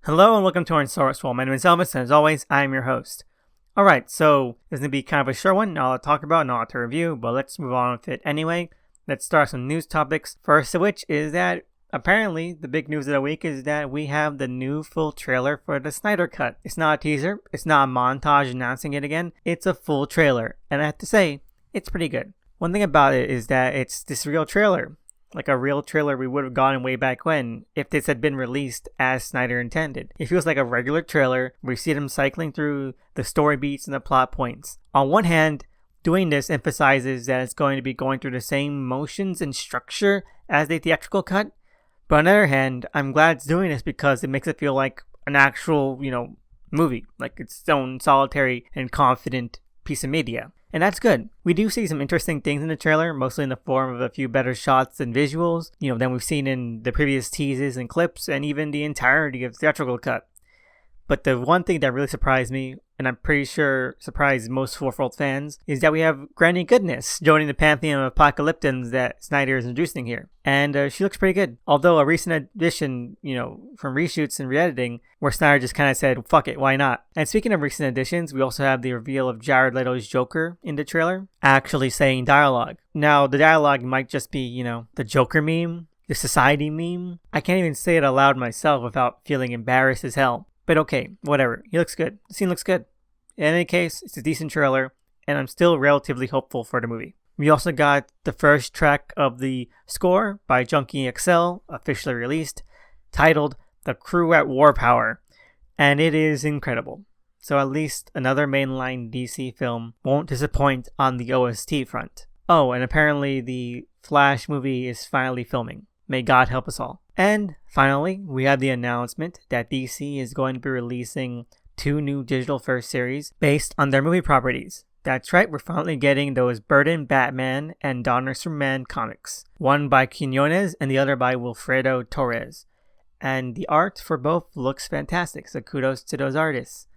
Hello and welcome to Unsourced Wall. My name is Elvis, and as always, I am your host. Alright, so this is going to be kind of a short one, not a lot to talk about, not a lot to review, but let's move on with it anyway. Let's start some news topics. First of which is that apparently the big news of the week is that we have the new full trailer for the Snyder Cut. It's not a teaser, it's not a montage announcing it again, it's a full trailer, and I have to say, it's pretty good. One thing about it is that it's this real trailer. Like a real trailer we would have gotten way back when if this had been released as Snyder intended. It feels like a regular trailer. We see them cycling through the story beats and the plot points. On one hand, doing this emphasizes that it's going to be going through the same motions and structure as the theatrical cut. But on the other hand, I'm glad it's doing this because it makes it feel like an actual, movie. Like its own solitary and confident piece of media. And that's good. We do see some interesting things in the trailer, mostly in the form of a few better shots and visuals, than we've seen in the previous teases and clips, and even the entirety of the theatrical cut. But the one thing that really surprised me, and I'm pretty sure surprised most Fourfold fans, is that we have Granny Goodness joining the pantheon of apocalyptons that Snyder is introducing here. And she looks pretty good. Although a recent addition, from reshoots and re-editing, where Snyder just kind of said, fuck it, why not? And speaking of recent additions, we also have the reveal of Jared Leto's Joker in the trailer, actually saying dialogue. Now, the dialogue might just be, the Joker meme, the society meme. I can't even say it aloud myself without feeling embarrassed as hell. But okay, whatever. He looks good. The scene looks good. In any case, it's a decent trailer, and I'm still relatively hopeful for the movie. We also got the first track of the score by Junkie XL, officially released, titled The Crew at War Power, and it is incredible. So at least another mainline DC film won't disappoint on the OST front. Oh, and apparently the Flash movie is finally filming. May God help us all. And finally, we have the announcement that DC is going to be releasing 2 new digital first series based on their movie properties. That's right, we're finally getting those Burton Batman and Dawn of Superman comics. One by Quinones and the other by Wilfredo Torres. And the art for both looks fantastic, so kudos to those artists.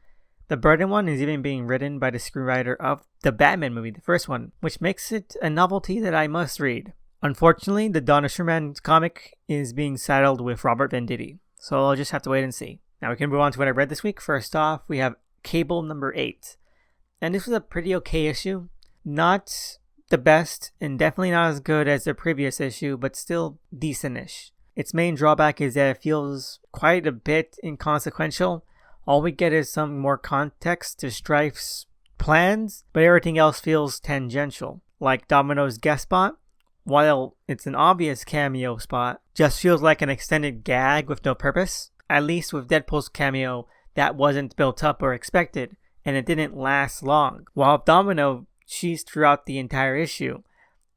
The Burton one is even being written by the screenwriter of the Batman movie, the first one, which makes it a novelty that I must read. Unfortunately, the Dawn of Superman comic is being saddled with Robert Venditti, so I'll just have to wait and see. Now we can move on to what I read this week. First off, we have Cable number 8. And this was a pretty okay issue. Not the best, and definitely not as good as the previous issue, but still decent-ish. Its main drawback is that it feels quite a bit inconsequential. All we get is some more context to Strife's plans, but everything else feels tangential. Like Domino's guest spot, while it's an obvious cameo spot, just feels like an extended gag with no purpose. At least with Deadpool's cameo, that wasn't built up or expected, and it didn't last long. While Domino, she's throughout the entire issue,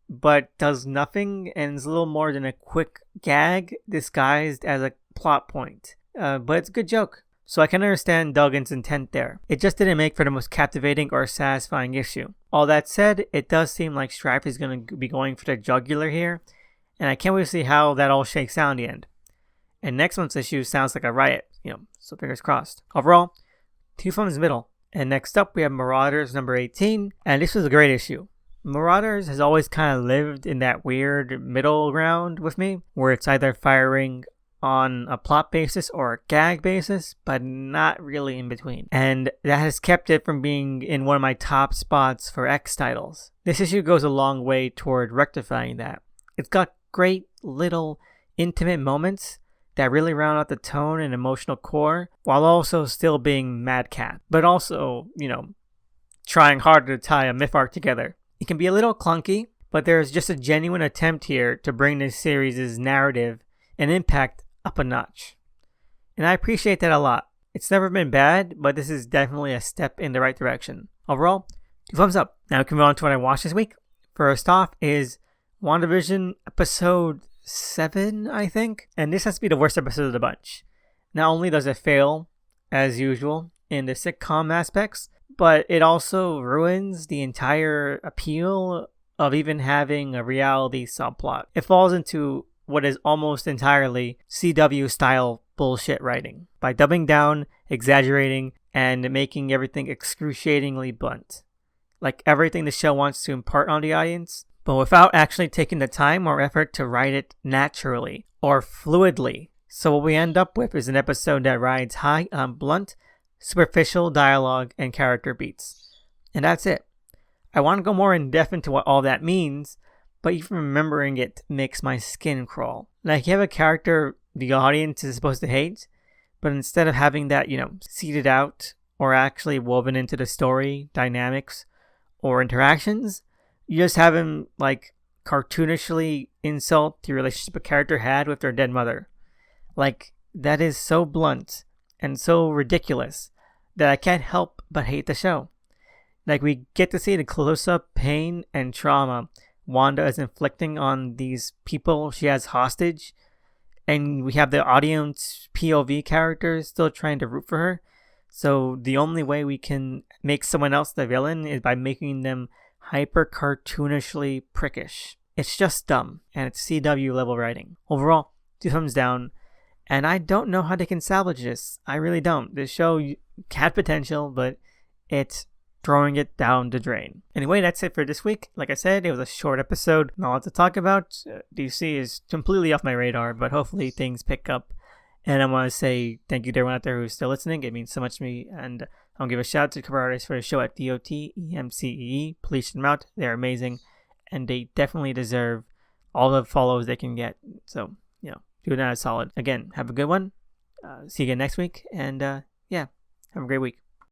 but does nothing and is a little more than a quick gag disguised as a plot point. But it's a good joke, so I can understand Duggan's intent there. It just didn't make for the most captivating or satisfying issue. All that said, it does seem like Strife is going to be going for the jugular here, and I can't wait to see how that all shakes out in the end. And next month's issue sounds like a riot, so fingers crossed. Overall, 2 thumbs middle. And next up, we have Marauders number 18, and this was a great issue. Marauders has always kind of lived in that weird middle ground with me, where it's either firing on a plot basis or a gag basis, but not really in between. And that has kept it from being in one of my top spots for X titles. This issue goes a long way toward rectifying that. It's got great little intimate moments that really round out the tone and emotional core, while also still being madcap, but also, trying harder to tie a myth arc together. It can be a little clunky, but there's just a genuine attempt here to bring this series' narrative and impact up a notch. And I appreciate that a lot. It's never been bad, but this is definitely a step in the right direction. Overall, 2 thumbs up. Now we can move on to what I watched this week. First off is WandaVision episode 7, I think. And this has to be the worst episode of the bunch. Not only does it fail, as usual, in the sitcom aspects, but it also ruins the entire appeal of even having a reality subplot. It falls into what is almost entirely CW-style bullshit writing by dumbing down, exaggerating, and making everything excruciatingly blunt. Like everything the show wants to impart on the audience, but without actually taking the time or effort to write it naturally or fluidly So what we end up with is an episode that rides high on blunt, superficial dialogue and character beats. And that's it. I want to go more in depth into what all that means, but even remembering it makes my skin crawl. Like, you have a character the audience is supposed to hate, but instead of having that, seeded out or actually woven into the story, dynamics, or interactions, you just have him, cartoonishly insult the relationship a character had with their dead mother. Like, that is so blunt and so ridiculous that I can't help but hate the show. Like, we get to see the close-up pain and trauma Wanda is inflicting on these people she has hostage, and we have the audience POV characters still trying to root for her. So the only way we can make someone else the villain is by making them hyper cartoonishly prickish. It's just dumb, and it's CW level writing. Overall, 2 thumbs down, and I don't know how they can salvage this. I really don't. This show had potential, but it's throwing it down the drain. Anyway, that's it for this week. Like I said, it was a short episode, not a lot to talk about. DC is completely off my radar, but hopefully things pick up. And I want to say thank you to everyone out there who's still listening. It means so much to me. And I'll give a shout out to cover artists for the show at DOTEMCEE. Please check them out. They're amazing. And they definitely deserve all the follows they can get. So, do that solid. Again, have a good one. See you again next week. And have a great week.